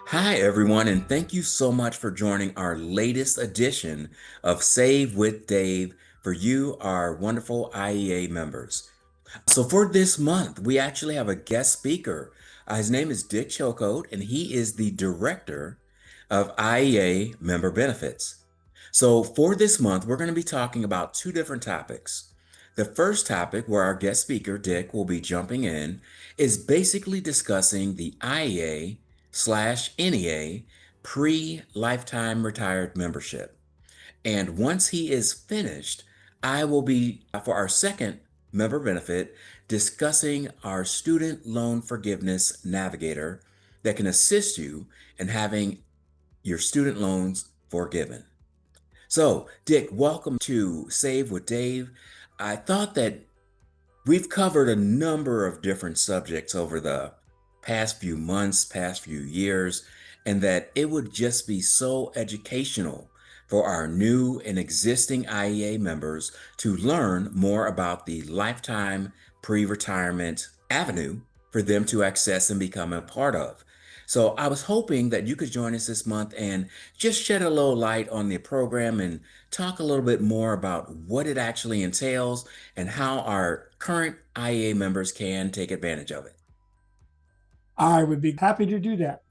Hi, everyone, and thank you so much for joining our latest edition of Save with Dave for you, our wonderful IEA members. So, for this month, we actually have a guest speaker. His name is Dick Chilcote, and he is the director of IEA member benefits. So, for this month, we're going to be talking about two different topics. The first topic, where our guest speaker, Dick, will be jumping in, is basically discussing the IEA/NEA pre-lifetime retired membership. And once he is finished, I will be, for our second member benefit, discussing our Student Loan Forgiveness Navigator that can assist you in having your student loans forgiven. So, Dick, welcome to Save with Dave. I thought that we've covered a number of different subjects over the past few months, past few years, and that it would just be so educational for our new and existing IEA members to learn more about the lifetime pre-retirement avenue for them to access and become a part of. So I was hoping that you could join us this month and just shed a little light on the program and talk a little bit more about what it actually entails and how our current IEA members can take advantage of it. I would be happy to do that.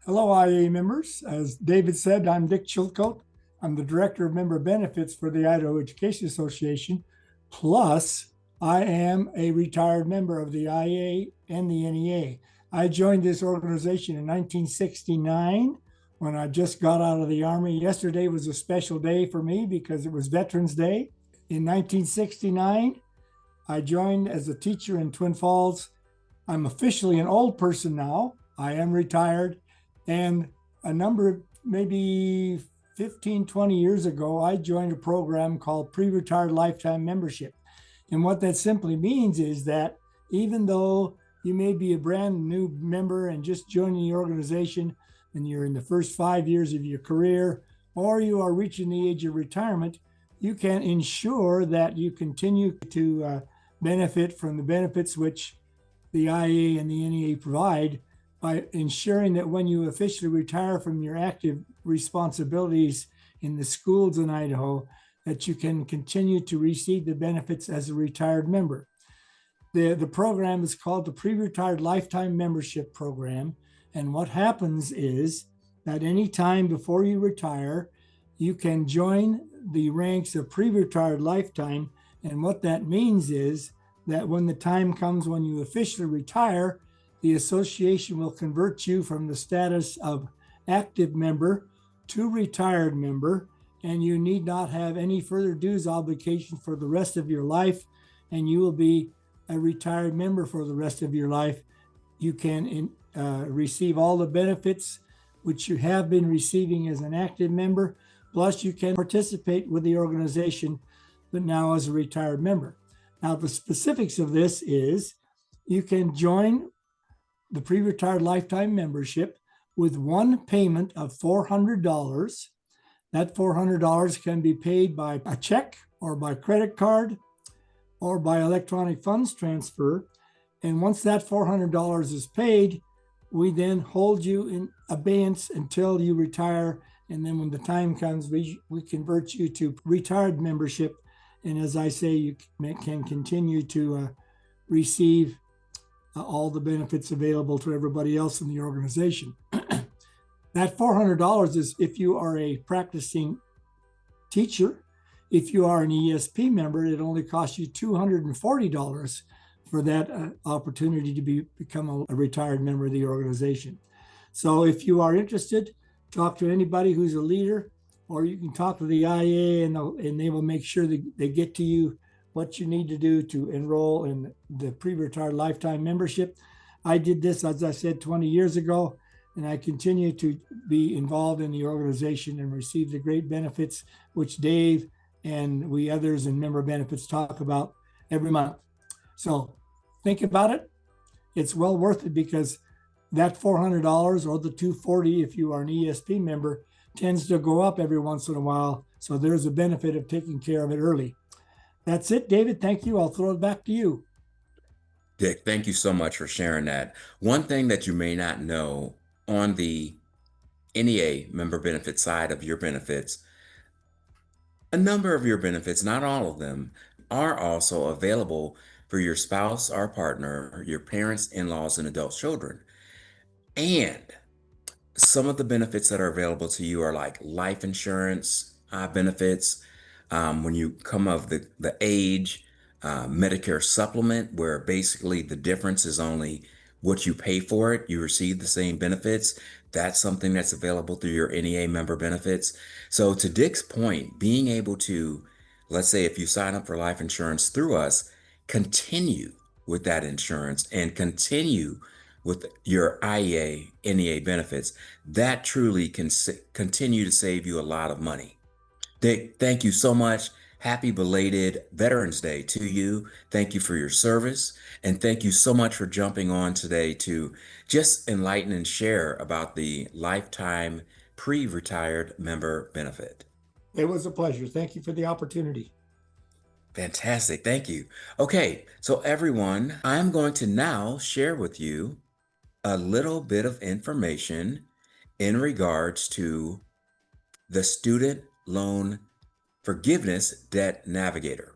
Hello, IEA members. As David said, I'm Dick Chilcote. I'm the Director of Member Benefits for the Idaho Education Association. Plus, I am a retired member of the IEA and the NEA. I joined this organization in 1969 when I just got out of the Army. Yesterday was a special day for me because it was Veterans Day. In 1969, I joined as a teacher in Twin Falls. I'm officially an old person now. I am retired. And a number of maybe 15, 20 years ago, I joined a program called Pre-Retired Lifetime Membership. And what that simply means is that even though you may be a brand new member and just joining the organization and you're in the first 5 years of your career, or you are reaching the age of retirement, you can ensure that you continue to benefit from the benefits which the IEA and the NEA provide by ensuring that when you officially retire from your active responsibilities in the schools in Idaho, that you can continue to receive the benefits as a retired member. The program is called the Pre-Retired Lifetime Membership Program. And what happens is that any time before you retire, you can join the ranks of Pre-Retired Lifetime. And what that means is that when the time comes when you officially retire, the association will convert you from the status of active member to retired member, and you need not have any further dues obligation for the rest of your life, and you will be a retired member for the rest of your life. You can receive all the benefits which you have been receiving as an active member, plus you can participate with the organization, but now as a retired member. Now, the specifics of this is you can join the Pre-Retired Lifetime Membership with one payment of $400. That $400 can be paid by a check or by credit card or by electronic funds transfer. And once that $400 is paid, we then hold you in abeyance until you retire. And then when the time comes, we convert you to retired membership. And as I say, you can continue to receive all the benefits available to everybody else in the organization. That $400 is if you are a practicing teacher. If you are an ESP member, it only costs you $240 for that opportunity to become a retired member of the organization. So if you are interested, talk to anybody who's a leader, or you can talk to the IEA and they will make sure that they get to you what you need to do to enroll in the Pre-Retired Lifetime Membership. I did this, as I said, 20 years ago, and I continue to be involved in the organization and receive the great benefits which Dave and we others in member benefits talk about every month. So think about it. It's well worth it because that $400 or the $240 if you are an ESP member tends to go up every once in a while. So there's a benefit of taking care of it early. That's it, David. Thank you. I'll throw it back to you. Dick, thank you so much for sharing that. One thing that you may not know on the NEA member benefit side of your benefits, a number of your benefits, not all of them, are also available for your spouse or partner, your parents, in-laws, and adult children. And some of the benefits that are available to you are like life insurance benefits. When you come of the age, Medicare supplement, where basically the difference is only what you pay for it, you receive the same benefits. That's something that's available through your NEA member benefits. So, to Dick's point, being able to, let's say, if you sign up for life insurance through us, continue with that insurance and continue with your IEA, NEA benefits, that truly can continue to save you a lot of money. Dick, thank you so much. Happy belated Veterans Day to you. Thank you for your service. And thank you so much for jumping on today to just enlighten and share about the lifetime pre-retired member benefit. It was a pleasure. Thank you for the opportunity. Fantastic. Thank you. Okay, so everyone, I'm going to now share with you a little bit of information in regards to the Student Loan Forgiveness Debt Navigator.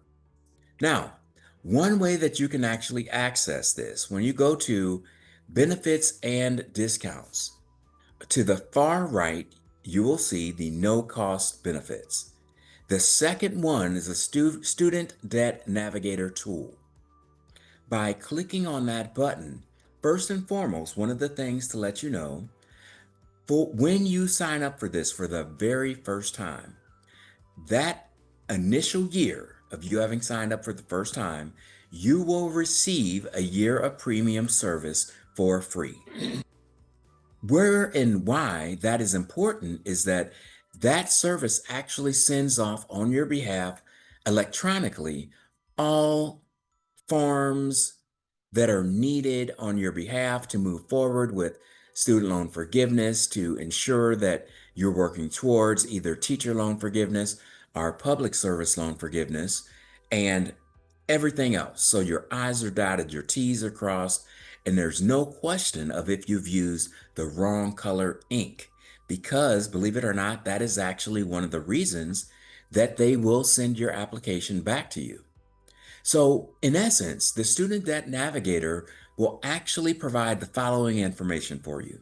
Now, one way that you can actually access this, when you go to benefits and discounts, to the far right, you will see the no cost benefits. The second one is a Student Debt Navigator tool. By clicking on that button, first and foremost, one of the things to let you know, for when you sign up for this for the very first time, that initial year of you having signed up for the first time, you will receive a year of premium service for free. Where and why that is important is that that service actually sends off on your behalf electronically all forms that are needed on your behalf to move forward with student loan forgiveness, to ensure that you're working towards either teacher loan forgiveness or public service loan forgiveness, and everything else. So your I's are dotted, your T's are crossed, and there's no question of if you've used the wrong color ink. Because, believe it or not, that is actually one of the reasons that they will send your application back to you. So, in essence, the Student Debt Navigator will actually provide the following information for you.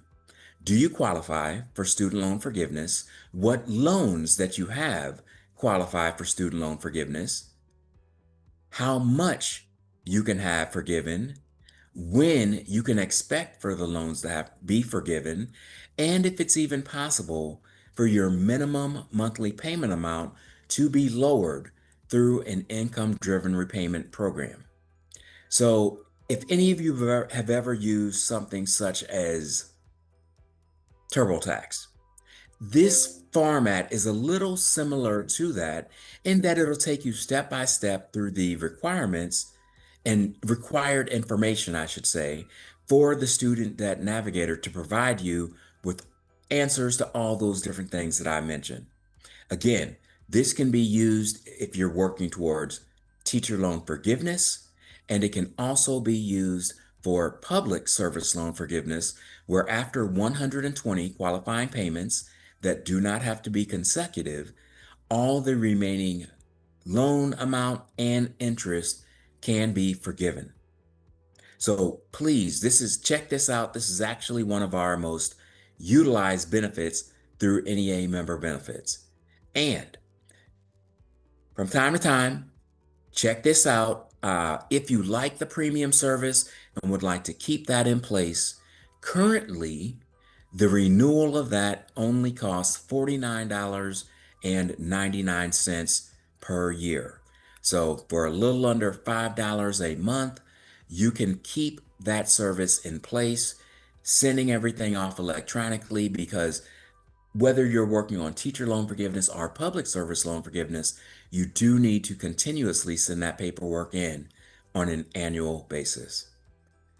Do you qualify for student loan forgiveness? What loans that you have qualify for student loan forgiveness? How much you can have forgiven? When you can expect for the loans to be forgiven? And if it's even possible for your minimum monthly payment amount to be lowered through an income-driven repayment program. So, if any of you have ever used something such as TurboTax, this format is a little similar to that in that it'll take you step by step through the requirements and required information, I should say, for the Student Debt Navigator to provide you with answers to all those different things that I mentioned. Again, this can be used if you're working towards teacher loan forgiveness, and it can also be used for public service loan forgiveness, where after 120 qualifying payments that do not have to be consecutive, all the remaining loan amount and interest can be forgiven. So please, check this out. This is actually one of our most utilized benefits through NEA member benefits. And from time to time, check this out. If you like the premium service and would like to keep that in place, currently the renewal of that only costs $49.99 per year. So for a little under $5 a month, you can keep that service in place, sending everything off electronically, because whether you're working on teacher loan forgiveness or public service loan forgiveness, you do need to continuously send that paperwork in on an annual basis.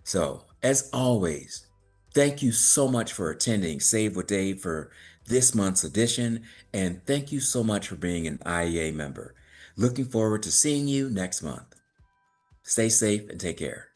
So, as always, thank you so much for attending Save with Dave for this month's edition, and thank you so much for being an IEA member. Looking forward to seeing you next month. Stay safe and take care.